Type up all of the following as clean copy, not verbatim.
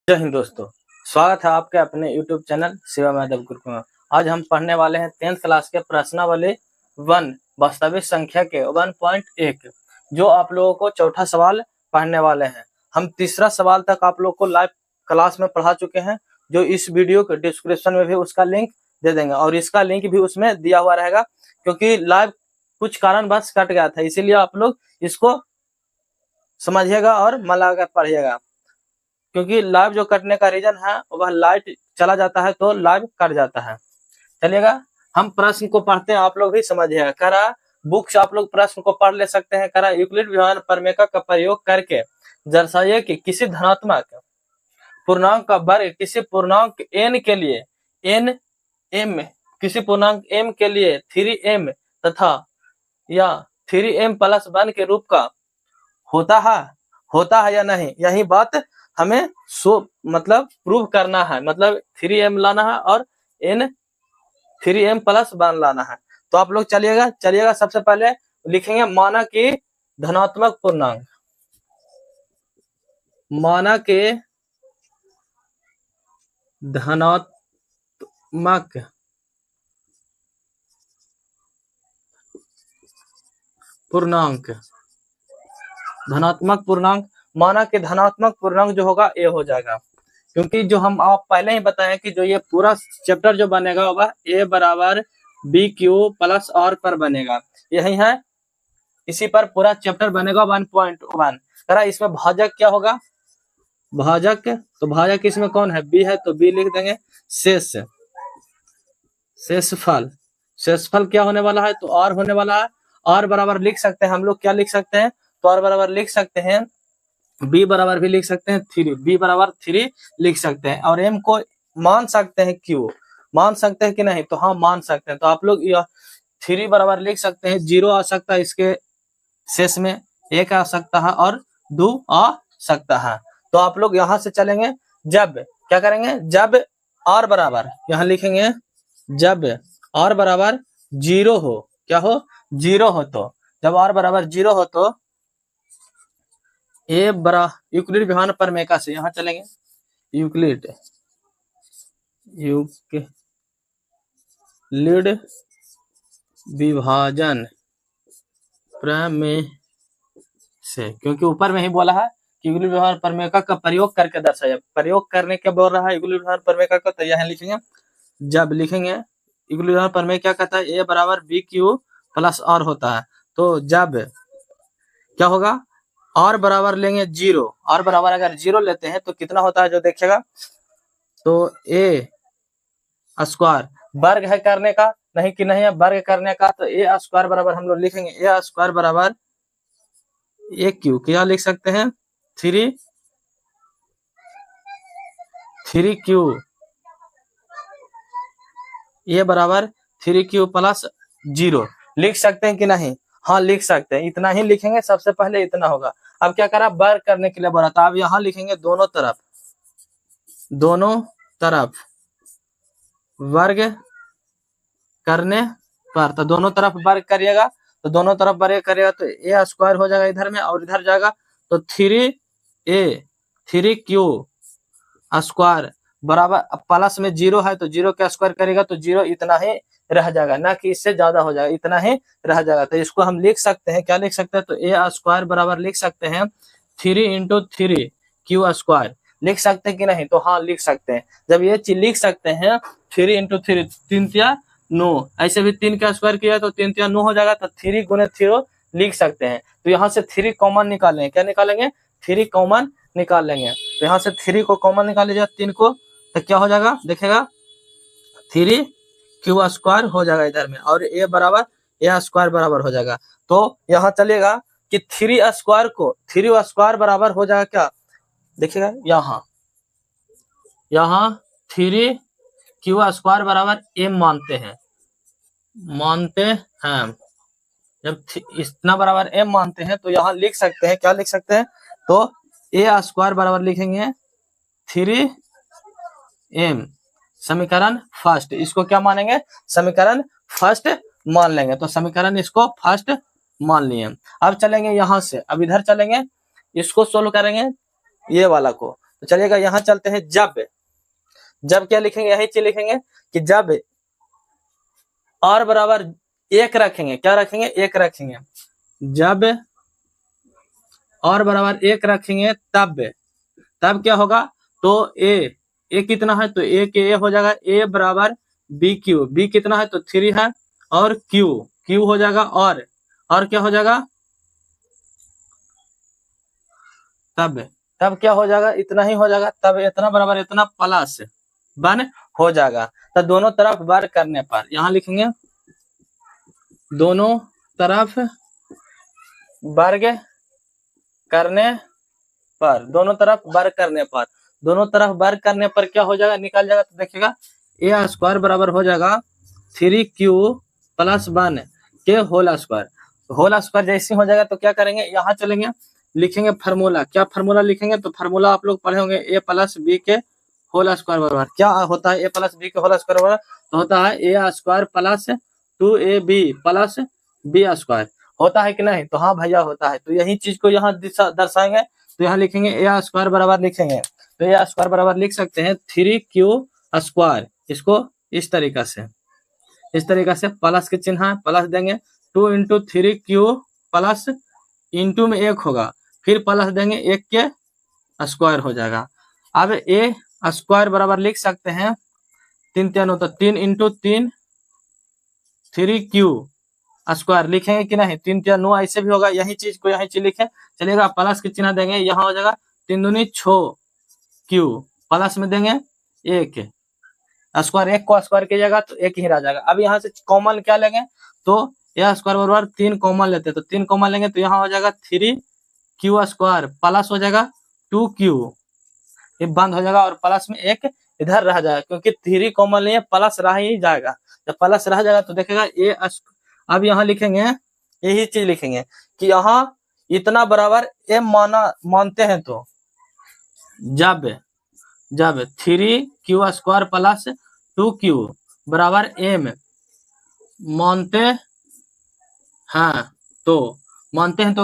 जय हिंद दोस्तों, स्वागत है आपके अपने YouTube चैनल शिवम यादव गुरुकुल में। आज हम पढ़ने वाले हैं 10th क्लास के प्रश्नावली 1 वास्तविक संख्या के 1.1 जो आप लोगों को चौथा सवाल पढ़ने वाले हैं। हम तीसरा सवाल तक आप लोग को लाइव क्लास में पढ़ा चुके हैं, जो इस वीडियो के डिस्क्रिप्शन में भी उसका लिंक दे देंगे और इसका लिंक भी उसमें दिया हुआ रहेगा, क्योंकि लाइव कुछ कारणवश कट गया था, इसीलिए आप लोग इसको समझिएगा और मन लगाकर पढ़िएगा, क्योंकि लाइव जो कटने का रीजन है वह लाइट चला जाता है तो लाइव कट जाता है। चलिएगा हम प्रश्न को पढ़ते हैं, आप लोग भी समझिएगा। कह रहा बुक से आप लोग प्रश्न को पढ़ ले सकते हैं। कह रहा यूक्लिड विभाजन प्रमेय का प्रयोग करके दर्शाइए कि किसी धनात्मक पूर्णांक का वर्ग किसी पूर्णांक n के लिए किसी पूर्णांक m के लिए 3m तथा या 3m प्लस 1 के रूप का होता है या नहीं, यही बात हमें मतलब प्रूव करना है। मतलब 3m लाना है और n 3m प्लस 1 लाना है। तो आप लोग चलिएगा सबसे पहले लिखेंगे माना कि धनात्मक पूर्णांक, माना के धनात्मक पूर्णांक माना कि धनात्मक पूर्णांक जो होगा ए हो जाएगा, क्योंकि जो हम आप पहले ही बताएं कि जो ये पूरा चैप्टर जो बनेगा वह ए बराबर बी क्यू प्लस आर पर बनेगा। यही है, इसी पर पूरा चैप्टर बनेगा 1.1। करा इसमें भाजक क्या होगा, भाजक, तो भाजक इसमें कौन है, बी है, तो बी लिख देंगे। शेषफल क्या होने वाला है, तो आर होने वाला है। आर बराबर लिख सकते हैं हम लोग, क्या लिख सकते हैं, तो आर बराबर लिख सकते हैं, बी बराबर भी लिख सकते हैं 3, बी बराबर 3 लिख सकते हैं। और एम को मान सकते हैं, क्यू मान सकते हैं कि नहीं, तो हाँ मान सकते हैं। तो आप लोग 3 बराबर लिख सकते हैं, 0 आ सकता है इसके शेष में, 1 आ सकता है और 2 आ सकता है। तो आप लोग यहाँ से चलेंगे, जब क्या करेंगे, जब आर बराबर यहाँ लिखेंगे, जब आर बराबर 0 हो, क्या हो, 0 हो, तो जब आर बराबर 0 हो तो ए बरा यूक्लिड विभाजन प्रमेय का से यहाँ चलेंगे, यूक्लिड विभाजन प्रमेय से, क्योंकि ऊपर में ही बोला है कि यूक्लिड विभाजन प्रमेय का प्रयोग करके दर्शाया, प्रयोग करने के बोल रहा है यूक्लिड विभाजन प्रमेय का, तो यहाँ लिखेंगे, जब लिखेंगे यूक्लिड विभाजन प्रमेय क्या कहता है, ए बराबर बी क्यू प्लस आर होता है। तो जब क्या होगा, आर बराबर लेंगे 0, आर बराबर अगर 0 लेते हैं तो कितना होता है जो देखिएगा, तो ए स्क्वायर वर्ग है करने का, नहीं कि नहीं है वर्ग करने का, तो ए स्क्वायर बराबर हम लोग लिखेंगे, ए स्क्वायर बराबर ए क्यू, क्या लिख सकते हैं, 3 क्यू, ए बराबर 3 क्यू प्लस 0 लिख सकते हैं कि नहीं, हाँ लिख सकते हैं। इतना ही लिखेंगे, सबसे पहले इतना होगा। अब क्या करा, वर्ग करने के लिए बोला था, अब यहाँ लिखेंगे दोनों तरफ वर्ग करने पर, तो दोनों तरफ वर्ग करिएगा, तो दोनों तरफ वर्ग करिएगा तो ए स्क्वायर हो जाएगा इधर में और इधर जाएगा, तो 3 क्यू स्क्वायर बराबर प्लस में 0 है, तो 0 का स्क्वायर करेगा तो 0 इतना ही रह जाएगा, ना कि इससे ज्यादा हो जाएगा, इतना ही रह जाएगा। तो इसको हम लिख सकते हैं, क्या लिख सकते हैं, तो ए स्क्वायर बराबर लिख सकते हैं 3 × 3 क्यू स्क्वायर, लिख सकते हैं कि नहीं, तो हाँ लिख सकते हैं। जब ये चीज लिख सकते हैं 3 × 3, 3 × 9, ऐसे भी 3 का स्क्वायर किया तो 3 × 9 हो जाएगा, तो 3 × 3 लिख सकते हैं। तो यहाँ से 3 कॉमन निकालेंगे, क्या निकालेंगे, 3 कॉमन निकाल लेंगे। तो यहाँ से 3 को कॉमन निकाल लीजिए, 3 को, तो क्या हो जाएगा, देखिएगा 3 क्यू स्क्वायर हो जाएगा इधर में, और ए बराबर ए स्क्वायर बराबर हो जाएगा। तो यहाँ चलेगा कि 3 स्क्वायर बराबर हो जाएगा क्या, देखिएगा यहाँ 3 क्यू स्क्वायर बराबर m मानते हैं, जब इतना बराबर m मानते हैं तो यहाँ लिख सकते हैं, क्या लिख सकते हैं, तो ए स्क्वायर बराबर लिखेंगे 3m, समीकरण फर्स्ट, इसको क्या मानेंगे, समीकरण फर्स्ट मान लेंगे, तो समीकरण इसको फर्स्ट मान लिए। अब चलेंगे यहाँ से, अब इधर चलेंगे, इसको सोल्व करेंगे ये वाला को, तो चलिएगा यहाँ चलते हैं। जब क्या लिखेंगे, यही चीज लिखेंगे कि जब और बराबर 1 रखेंगे, क्या रखेंगे, 1 रखेंगे, जब और बराबर 1 रखेंगे तब क्या होगा, तो ए कितना है, तो ए के ए हो जाएगा, ए बराबर बी क्यू, बी कितना है तो 3 है, और क्यू हो जाएगा, और क्या हो जाएगा, तब क्या हो जाएगा, इतना ही हो जाएगा, तब इतना बराबर इतना प्लस 1 हो जाएगा। तो दोनों तरफ वर्ग करने पर यहाँ लिखेंगे, दोनों तरफ वर्ग करने पर, दोनों तरफ वर्ग करने पर, दोनों तरफ वर्ग करने पर क्या हो जाएगा, निकल जाएगा। तो देखिएगा ए स्क्वायर बराबर हो जाएगा 3q + 1 के होल स्क्वायर जैसे हो जाएगा। तो क्या करेंगे, यहाँ चलेंगे, लिखेंगे फार्मूला, क्या फार्मूला लिखेंगे, तो फार्मूला आप लोग पढ़े होंगे, a + b के होल स्क्वायर बराबर क्या होता है, a + b के होल स्क्वायर बराबर तो होता है a square + 2ab + b square, होता है कि नहीं, तो हाँ भैया होता है। तो यही चीज को यहाँ दर्शाएंगे, तो यहाँ लिखेंगे a स्क्वायर बराबर लिखेंगे, तो a स्क्वायर बराबर लिख सकते हैं 3q स्क्वायर, इसको इस तरीका से प्लस के चिन्ह है, प्लस देंगे, 2 × 3q प्लस इंटू में 1 होगा, फिर प्लस देंगे 1 के स्क्वायर हो जाएगा। अब ए स्क्वायर बराबर लिख सकते हैं 3 3 तो 3 × 3 3q स्क्वायर लिखेंगे कि नहीं, 3 3 9 ऐसे भी होगा, यही चीज को यही चीज लिखे चलेगा, प्लस के चिन्ह देंगे, यहाँ हो जाएगा 3 दूनी 6 q, प्लस में देंगे 1 स्क्वायर, 1 को स्क्वायर कीजिएगा तो 1 ही रह जाएगा। अब यहाँ से कॉमन क्या लेंगे, तो ए स्क्वायर बराबर 3 कॉमन लेते हैं, तो 3 कॉमन लेंगे, तो यहाँ हो जाएगा 3q स्क्वायर प्लस हो जाएगा 2q, ये बंद हो जाएगा, और प्लस में 1 इधर रह जाएगा, क्योंकि 3 कॉमन लिए प्लस रह ही जाएगा। जब प्लस रह जाएगा तो देखेगा ए, अब यहाँ लिखेंगे, यही चीज लिखेंगे कि यहाँ इतना बराबर m मानते हैं, तो जब 3q स्क्वायर प्लस 2q बराबर m मानते हैं, तो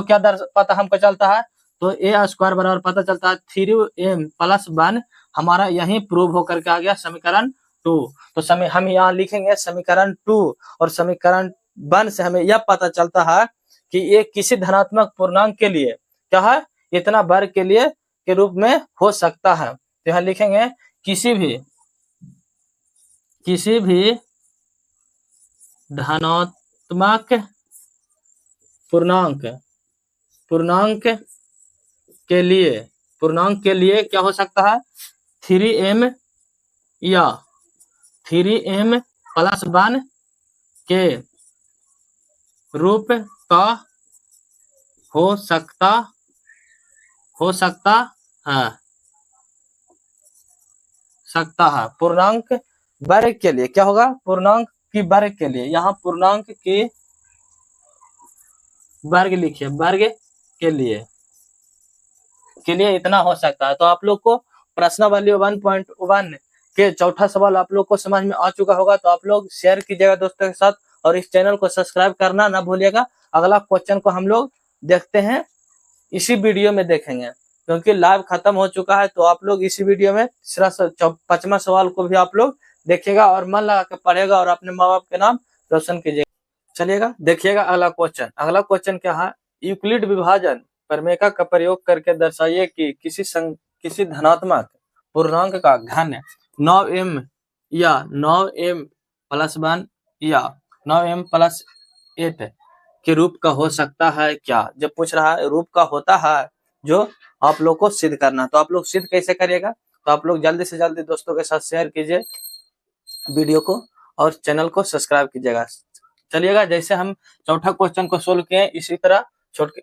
क्या पता हमको चलता है, तो a स्क्वायर बराबर पता चलता है 3m + 1, हमारा यही प्रूव होकर के आ गया समीकरण 2। तो हम यहाँ लिखेंगे समीकरण 2, और समीकरण 1 से हमें यह पता चलता है कि ये किसी धनात्मक पूर्णांक के लिए क्या है, इतना वर्ग के लिए के रूप में हो सकता है। तो यहाँ लिखेंगे किसी भी धनात्मक पूर्णांक के लिए क्या हो सकता है, 3m या 3m + 1 के रूप का हो सकता है पूर्णांक वर्ग के लिए, क्या होगा, पूर्णांक की वर्ग के लिए, यहाँ पूर्णांक की वर्ग लिखिए, वर्ग के लिए इतना हो सकता है। तो आप लोग को प्रश्नावली 1.1 के चौथा सवाल आप लोग को समझ में आ चुका होगा। तो आप लोग शेयर कीजिएगा दोस्तों के साथ, और इस चैनल को सब्सक्राइब करना ना भूलिएगा। अगला क्वेश्चन को हम लोग देखते हैं, इसी वीडियो में देखेंगे, क्योंकि लाइव खत्म हो चुका है। तो आप लोग इसी वीडियो में 5वां सवाल को भी आप लोग देखिएगा, और मन लगा के पढ़ेगा, और अपने माँ बाप के नाम रोशन कीजिएगा। चलिएगा देखिएगा अगला क्वेश्चन क्या है, यूक्लिड विभाजन प्रमेय का प्रयोग करके दर्शाइए कि किसी धनात्मक पूर्णांक का घन 9m या 9m + 1 या 9m + 8 के रूप का हो सकता है क्या। जब पूछ रहा है रूप का होता है, जो आप लोग को सिद्ध करना, तो आप लोग सिद्ध कैसे करिएगा, तो आप लोग जल्दी से जल्दी दोस्तों के साथ शेयर कीजिए वीडियो को, और चैनल को सब्सक्राइब कीजिएगा। चलिएगा, जैसे हम चौथा क्वेश्चन को सोल्व किए, इसी तरह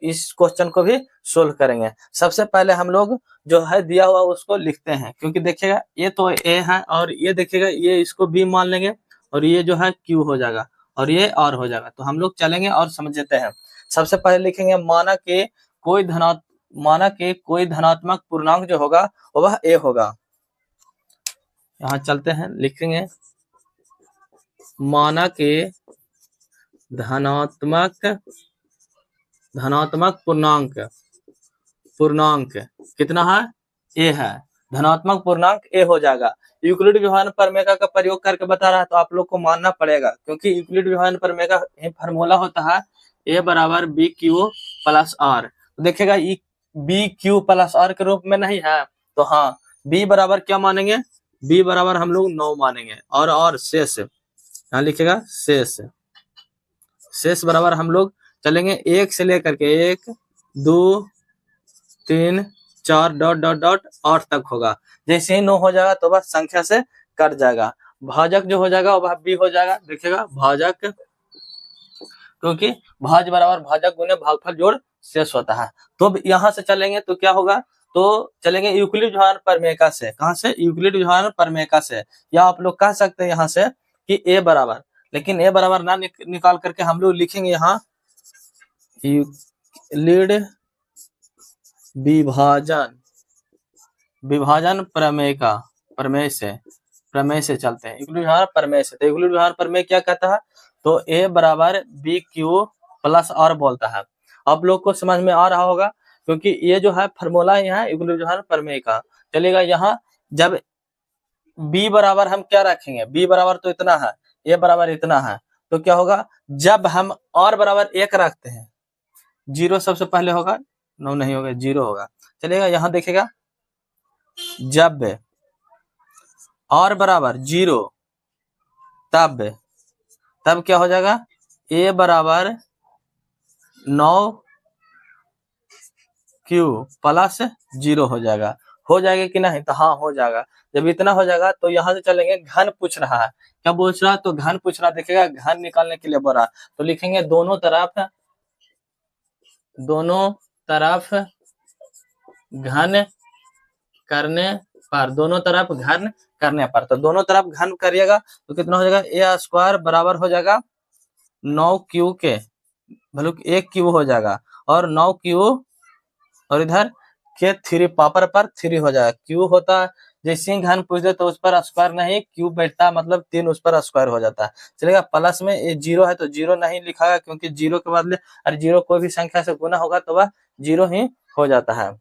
इस क्वेश्चन को भी सोल्व करेंगे। सबसे पहले हम लोग जो है दिया हुआ उसको लिखते हैं, क्योंकि देखिएगा ये तो ए है, और ये देखिएगा ये इसको बी मान लेंगे, और ये जो है क्यू हो जाएगा, और ये आर हो जाएगा। तो हम लोग चलेंगे और समझते हैं। सबसे पहले लिखेंगे माना के कोई धनात्मक पूर्णांक जो होगा वह ए होगा। यहाँ चलते हैं, लिखेंगे माना के धनात्मक पूर्णांक कितना है, ए है, धनात्मक पूर्णांक ए हो जाएगा। यूक्लिड विभाजन प्रमेय का प्रयोग करके बता रहा है तो आप लोग को मानना पड़ेगा, क्योंकि यूक्लिड विभाजन प्रमेय का फॉर्मूला होता है ए बराबर बी क्यू प्लस आर। तो देखिएगा बी क्यू प्लस आर के रूप में नहीं है, तो हाँ बी बराबर क्या मानेंगे, बी बराबर हम लोग 9 मानेंगे, और शेष यहाँ लिखेगा शेष बराबर हम लोग चलेंगे 1 से लेकर के 1 2 3 4 डॉट डॉट डॉट 8 तक होगा। जैसे ही 9 हो जाएगा तो बस संख्या से कट जाएगा। भाजक जो हो जाएगा वह बी हो जाएगा। देखिएगा भाजक, क्योंकि भाज बराबर भाजक गुने भागफल जोड़ शेष होता है। तो यहाँ से चलेंगे तो क्या होगा, तो चलेंगे यूक्लिड विभाजन प्रमेय से। कहाँ से, यूक्लिड विभाजन प्रमेय से, या आप लोग कह सकते हैं यहाँ से कि ए बराबर, लेकिन ए बराबर ना निकाल करके हम लोग लिखेंगे यहाँ यूक्लिड विभाजन प्रमेय से चलते हैं। यूक्लिड विभाजन प्रमेय से, तो यूक्लिड विभाजन प्रमेय क्या कहता है, तो ए बराबर बी क्यू प्लस आर बोलता है। आप लोग को समझ में आ रहा होगा, क्योंकि ये जो है फॉर्मूला यहाँ यूक्लिड विभाजन प्रमेय का चलेगा। यहाँ जब b बराबर हम क्या रखेंगे, b बराबर तो इतना है, a बराबर इतना है, तो क्या होगा, जब हम r बराबर 1 रखते हैं, 0 सबसे पहले होगा, 9 नहीं होगा, 0 होगा, चलेगा। यहाँ देखिएगा जब r बराबर 0 तब क्या हो जाएगा, a बराबर 9 क्यू प्लस 0 हो जाएगा कि नहीं, तो हाँ हो जाएगा। जब इतना हो जाएगा तो यहाँ से चलेंगे, घन पूछ रहा है, क्या पूछ रहा है, तो घन पूछ रहा है। देखिएगा घन निकालने के लिए बोल रहा, तो लिखेंगे दोनों तरफ घन करने पर, दोनों तरफ घन करने पर, तो दोनों तरफ घन करिएगा तो कितना हो जाएगा, ए स्क्वायर बराबर हो जाएगा 9 क्यू के, भले 1 क्यू हो जाएगा, और 9 क्यू और इधर के 3 पावर पर 3 हो जाएगा। क्यू होता है जैसे ही घन पूछ दे तो उस पर स्क्वायर नहीं, क्यू बैठता है मतलब 3 उस पर स्क्वायर हो जाता है। चलेगा प्लस में ये 0 है तो 0 नहीं लिखा है, क्योंकि 0 के बदले अरे 0 कोई भी संख्या से गुना होगा तो वह 0 ही हो जाता है।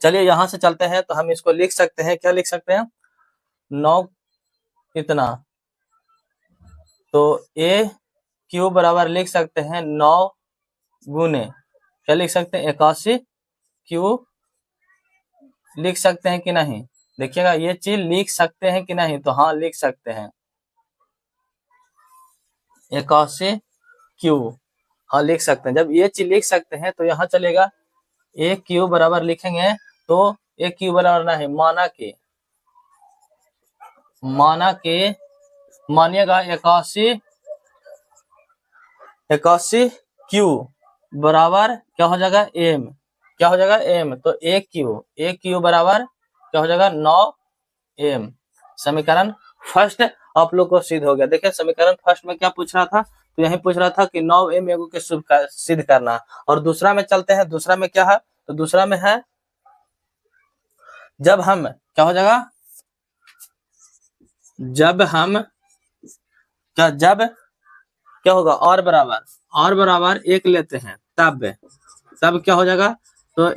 चलिए यहाँ से चलते हैं, तो हम इसको लिख सकते हैं, क्या लिख सकते हैं, 9 कितना, तो ए क्यू बराबर लिख सकते हैं 9 गुने, क्या लिख सकते हैं, 81 क्यू लिख सकते हैं कि नहीं। देखिएगा ये चीज लिख सकते हैं कि नहीं, तो हाँ लिख सकते हैं, 81 क्यू, हाँ लिख सकते हैं। जब ये चीज लिख सकते हैं तो यहाँ चलेगा ए क्यू बराबर लिखेंगे, तो ए क्यू बराबर नहीं, मानिएगा 81 क्यू बराबर क्या हो जाएगा, एम, क्या हो जाएगा, एम, तो ए क्यू बराबर क्या हो जाएगा, 9 एम। समीकरण फर्स्ट आप लोग को सिद्ध हो गया। देखिए समीकरण फर्स्ट में क्या पूछ रहा था, तो यही पूछ रहा था कि 9 एम एगो के सिद्ध करना। और दूसरा में चलते हैं, दूसरा में क्या है, तो दूसरा में है जब हम क्या हो जाएगा, जब क्या होगा, और बराबर 1 लेते हैं, तब क्या हो जाएगा, तो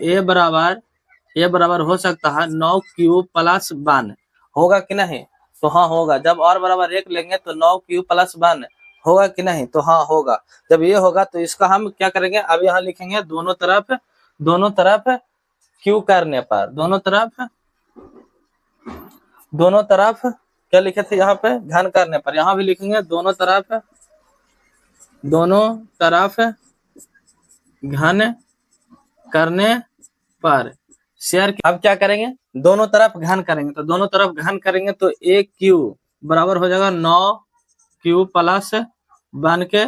ए बराबर हो सकता है 9 क्यू प्लस 1, होगा कि नहीं, तो हाँ होगा। जब और बराबर 1 लेंगे तो 9 क्यू प्लस 1 होगा कि नहीं, तो हाँ होगा। जब ये होगा तो इसका हम क्या करेंगे, अब यहाँ लिखेंगे दोनों तरफ क्यू करने पर, दोनों तरफ क्या लिखे थे यहाँ पे, घन करने पर, यहाँ भी लिखेंगे दोनों तरफ घन करने पर शेयर। अब क्या करेंगे, दोनों तरफ घन करेंगे, तो दोनों तरफ घन करेंगे तो ए क्यू बराबर हो जाएगा 9 क्यू प्लस 1 के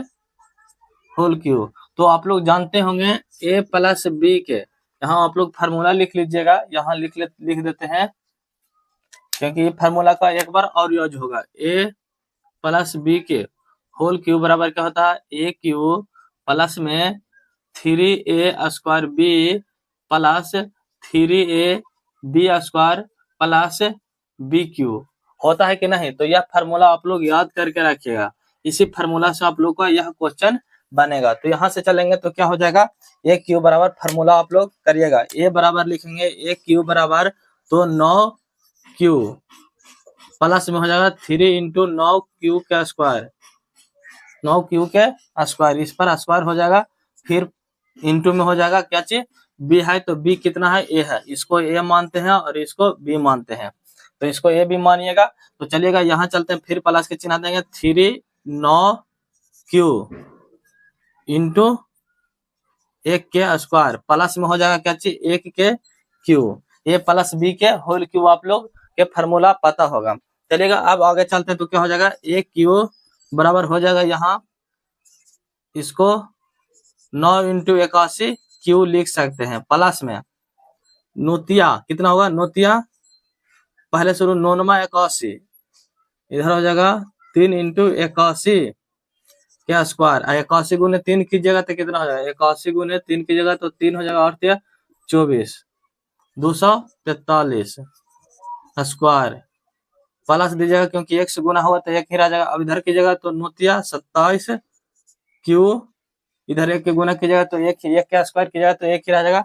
होल क्यू। तो आप लोग जानते होंगे ए प्लस बी के, यहाँ आप लोग फार्मूला लिख लीजिएगा, यहाँ लिख देते हैं, क्योंकि फार्मूला का एक बार और यूज होगा। ए प्लस बी के होल क्यू बराबर क्या होता है, ए क्यू प्लस में 3a square B plus 3a B square plus B cube होता है कि नहीं। तो यह फार्मूला आप लोग याद करके रखिएगा, इसी फार्मूला से आप लोग का यह क्वेश्चन बनेगा। तो यहाँ से चलेंगे तो क्या हो जाएगा, ए क्यू बराबर फार्मूला आप लोग करिएगा, ए बराबर लिखेंगे ए क्यू बराबर तो 9q प्लस में हो जाएगा 3 इंटू 9q का स्क्वायर, 9q के स्क्वायर, इस पर स्क्वायर हो जाएगा, फिर इंटू में हो जाएगा क्या चीज, b है, तो b कितना है, a है, इसको a मानते हैं और इसको b मानते हैं, तो इसको a b मानिएगा। तो चलिएगा यहाँ चलते हैं, फिर प्लस के चिन्ह देंगे, 3 9q इंटू 1 के स्क्वायर प्लस में हो जाएगा क्या चीज, 1 के क्यू, a प्लस b के होल क्यू आप लोग के फार्मूला पता होगा। चलिएगा अब आगे चलते हैं, तो क्या हो जाएगा, 1q बराबर हो जाएगा, यहाँ इसको 9 इंटू 81 क्यू लिख सकते हैं, प्लस में नोतिया कितना होगा, नोतिया पहले शुरू 9 81, इधर हो जाएगा 3 इंटू 81 क्या स्क्वायर, 81 गुने 3 कीजिएगा तो कितना हो जाएगा, 81 गुने 3 कीजिएगा तो 3 हो जाएगा, और 24 243 स्क्वायर, प्लस दीजिएगा क्योंकि 1 से गुना होगा तो 1 ही रह जाएगा। अब इधर कीजिएगा तो नोतिया 27 क्यू, इधर 1 के गुना कीजिएगा तो 1 का स्क्वायर कीजिएगा तो 1 ही रह जाएगा,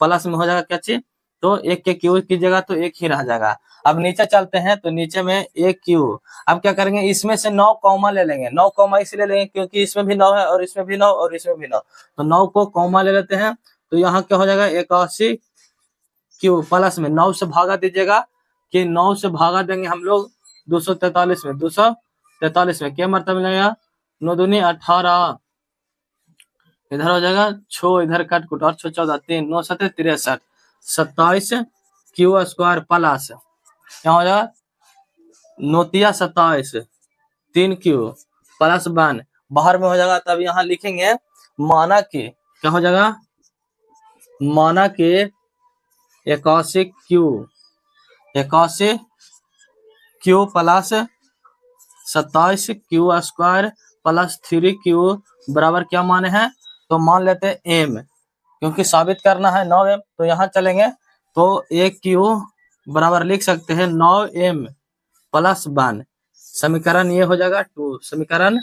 प्लस में हो जाएगा क्या चीज, तो 1 के क्यू कीजिएगा तो 1 ही रह जाएगा। अब नीचे चलते हैं, तो नीचे में 1 क्यू, अब क्या करेंगे, इसमें से 9 कॉमा ले लेंगे, 9 कॉमा इसलिए लेंगे क्योंकि इसमें भी 9 है और इसमें भी 9 और इसमें भी 9, तो 9 को कॉमा ले लेते हैं, तो यहाँ क्या हो जाएगा, 81 क्यू प्लस में 9 से भागा दीजिएगा, कि 9 से भागा देंगे हम लोग 243 में, 243 में क्या मतलब मिलेगा, 9 दूनी 18, इधर हो जाएगा 6, इधर काट कुट और 6 14 3 9 7 63 27 क्यू स्क्वायर प्लस क्या हो जाएगा, नोतिया 27 3 क्यू प्लस 1 बाहर में हो जाएगा, तब यहाँ लिखेंगे माना के क्या हो जाएगा, माना के 81 Q plus 27 Q square plus 3 Q बराबर क्या माने हैं, तो मान लेते हैं एम, क्योंकि साबित करना है 9m, तो यहाँ चलेंगे तो 1 क्यू बराबर लिख सकते हैं 9m प्लस 1, समीकरण ये हो जाएगा 2, समीकरण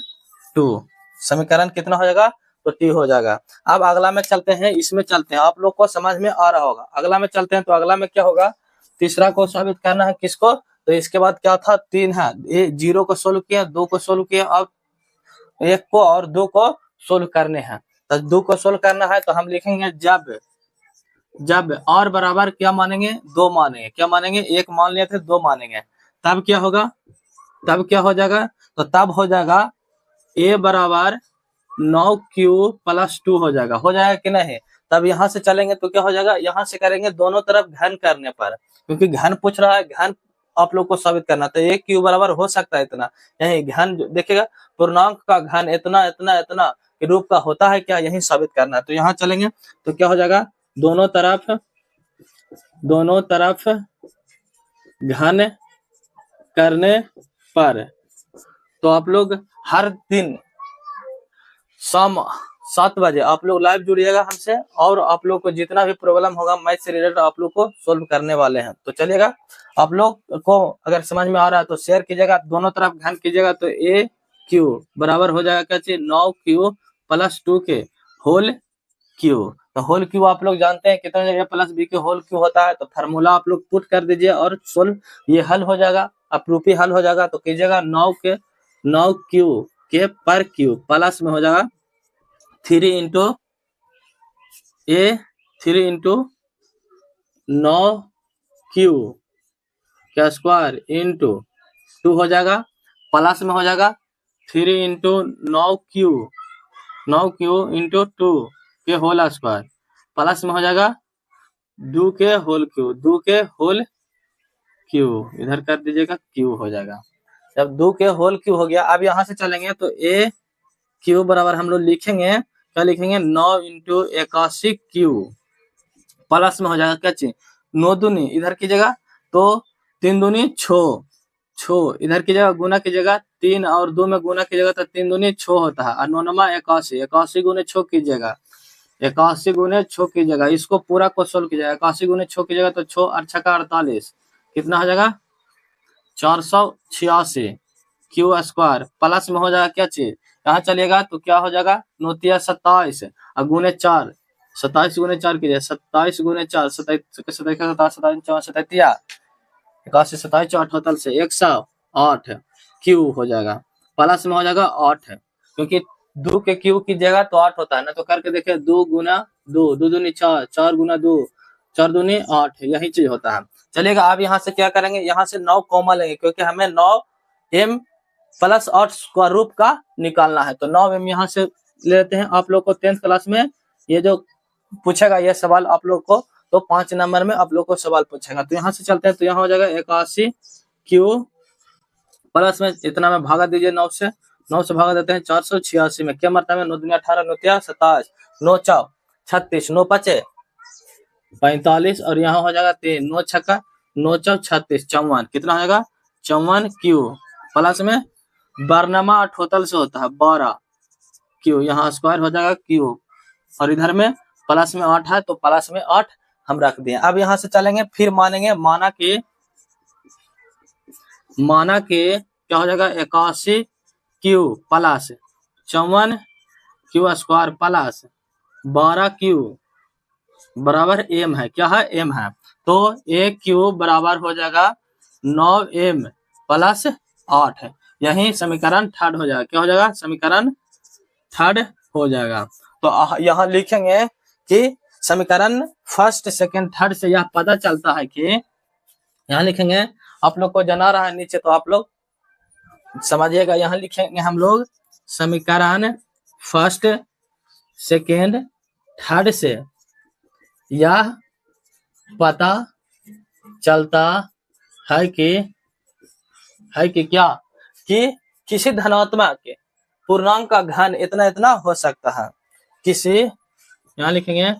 2, समीकरण कितना हो जाएगा, तो 2 हो जाएगा। अब अगला में चलते हैं, इसमें चलते हैं, आप लोग को समझ में आ रहा होगा, अगला में चलते हैं, तो अगला में क्या होगा, तीसरा को साबित करना है किसको, तो इसके बाद क्या था, 3 है, 0 को सोल्व किया, 2 को सोल्व किया, अब 1 को और 2 को सोल्व करने हैं, तो 2 को सोल्व करना है, तो हम लिखेंगे जब और बराबर क्या मानेंगे, 2 मानेंगे, क्या मानेंगे, 1 मान लिए थे 2 मानेंगे, तब क्या होगा, तब क्या हो जाएगा, तो तब हो जाएगा a बराबर 9q प्लस 2 हो जाएगा कि नहीं। तब यहाँ से चलेंगे तो क्या हो जाएगा, यहाँ से करेंगे दोनों तरफ घन करने पर, क्योंकि घन पूछ रहा है, घन आप लोग को साबित करना, तो 1q बराबर हो सकता है इतना, यही घन देखिएगा, पूर्णांक का घन इतना इतना इतना के रूप का होता है क्या, यही साबित करना है। तो यहाँ चलेंगे तो क्या हो जाएगा, दोनों तरफ घन करने पर, तो आप लोग हर दिन शाम 7 बजे आप लोग लाइव जुड़िएगा हमसे, और आप लोग को जितना भी प्रॉब्लम होगा मैथ से रिलेटेड आप लोग को सोल्व करने वाले हैं। तो चलिएगा, आप लोग को अगर समझ में आ रहा है तो शेयर कीजिएगा, दोनों तरफ घन कीजिएगा, तो ए क्यू बराबर हो जाएगा क्या चीज, 9q प्लस 2 के होल क्यू, तो होल क्यू आप लोग जानते हैं कितना ए प्लस बी के होल क्यू होता है, तो फार्मूला आप लोग पुट कर दीजिए और सोल्व, ये हल हो जाएगा, अप्रूपी हल हो जाएगा। तो कीजिएगा 9q के पर क्यू प्लस में हो जाएगा 3 इंटू 9q क्या स्क्वायर इंटू 2 हो जाएगा, प्लस में हो जाएगा 3 इंटू 9q इंटू 2 के होल स्क्वायर, प्लस में हो जाएगा 2 के होल क्यू, इधर कर दीजिएगा क्यू हो जाएगा। जब 2 के होल क्यू हो गया, अब यहाँ से चलेंगे तो ए क्यू बराबर हम लोग लिखेंगे, क्या लिखेंगे, 9 इंटू 81 क्यू प्लस में हो जाएगा क्या चीज, 9 दूनी इधर कीजिएगा तो 3 दूनी 6 इधर कीजिएगा, गुना कीजिएगा 3 और 2 में गुना कीजिएगा तो 3 दूनी 6 होता है, और 9 81 गुने 6 कीजिएगा, 81 गुने 6 कीजिएगा, इसको पूरा को सोल्व कीजिएगा, 81 गुने 6 कीजिएगा तो 6 और 6 का 48 कितना हो जाएगा, 486 क्यू स्क्वायर प्लस में हो जाएगा क्या चीज, यहाँ चलिएगा तो क्या हो जाएगा, नोतिया 27 और गुने 4 27 गुने 4 कीजिए, 27 गुने 4, 27 81 27 8 होतल से 108 क्यू हो जाएगा, प्लस में हो जाएगा 8, क्योंकि 2 के क्यू कीजिएगा तो 8 होता है ना, तो करके देखिए 2 गुना 2, 2 दूनी 4, 4 गुना 2, 4 दूनी 8, यही चीज होता है। चलिएगा अब यहाँ से क्या करेंगे, यहाँ से 9 कॉमा लेंगे, क्योंकि हमें 9m प्लस 8 स्क्वायर रूट का निकालना है, तो 9m यहाँ से ले लेते हैं। आप लोग को 10th क्लास में ये जो पूछेगा ये सवाल आप लोग को, तो 5 नंबर में आप लोग को सवाल पूछेगा। तो यहाँ से चलते हैं, तो यहाँ हो जाएगा 81 क्यू प्लस में इतना में भागा दीजिए 9 से भागा देते हैं 486 में, क्या मरता है 9 दूनी 18, 9 तिया 27, 9 चौ 36, 9 पचे 45 और यहाँ हो जाएगा 3, 9 छक्का 9 चौ 36, 54, कितना हो जाएगा 54 क्यू प्लस में बरनमा टोटल से होता है 12 क्यू, यहाँ स्क्वायर हो जाएगा क्यू और इधर में प्लस में 8 है तो प्लस में 8 हम रख दिए। अब यहाँ से चलेंगे फिर मानेंगे, माना के क्या हो जाएगा 81 Q plus 54 Q square plus 12 Q बराबर m है, क्या है m है, तो a क्यू बराबर हो जाएगा 9m प्लस 8 है, यही समीकरण थर्ड हो जाएगा। क्या हो जाएगा, समीकरण थर्ड हो जाएगा। तो यहाँ लिखेंगे कि समीकरण फर्स्ट सेकंड थर्ड से यह पता चलता है कि, यहाँ लिखेंगे आप लोग को जना रहा है नीचे तो आप लोग समझिएगा, यहाँ लिखेंगे हम लोग समीकरण फर्स्ट सेकंड थर्ड से यह पता चलता है कि क्या, कि किसी धनात्मक पूर्णांक का घन इतना इतना हो सकता है, किसी, यहाँ लिखेंगे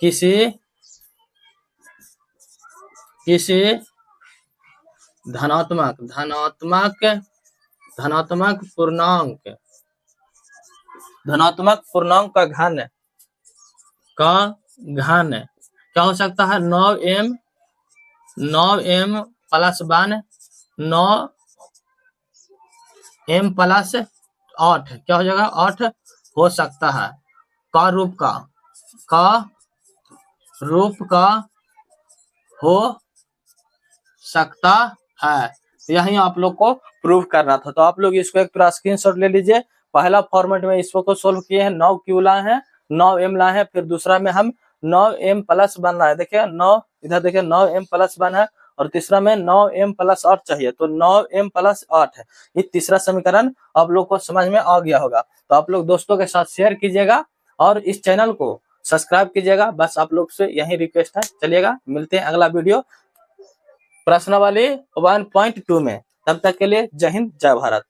किसी धनात्मक पूर्णांक का घन क्या हो सकता है 9m प्लस 1, 9m प्लस 8, क्या हो जाएगा 8 हो सकता है, का रूप का हो सकता है। यही आप लोग को प्रूव करना था, तो आप लोग इसको एक पूरा स्क्रीनशॉट ले लीजिए। पहला फॉर्मेट में इसको को सोल्व किए हैं, 9 क्यू लाए हैं, 9m लाए हैं, फिर दूसरा में हम 9m प्लस 1 लाए, देखिए 9 इधर देखिए 9m प्लस 1 है, और तीसरा में 9m प्लस 8 चाहिए, तो 9m प्लस 8 है। ये तीसरा समीकरण आप लोग को समझ में आ गया होगा, तो आप लोग दोस्तों के साथ शेयर कीजिएगा और इस चैनल को सब्सक्राइब कीजिएगा, बस आप लोग से यही रिक्वेस्ट है। चलिएगा मिलते हैं अगला वीडियो प्रश्नावली 1.2 में, तब तक के लिए जय हिंद जय भारत।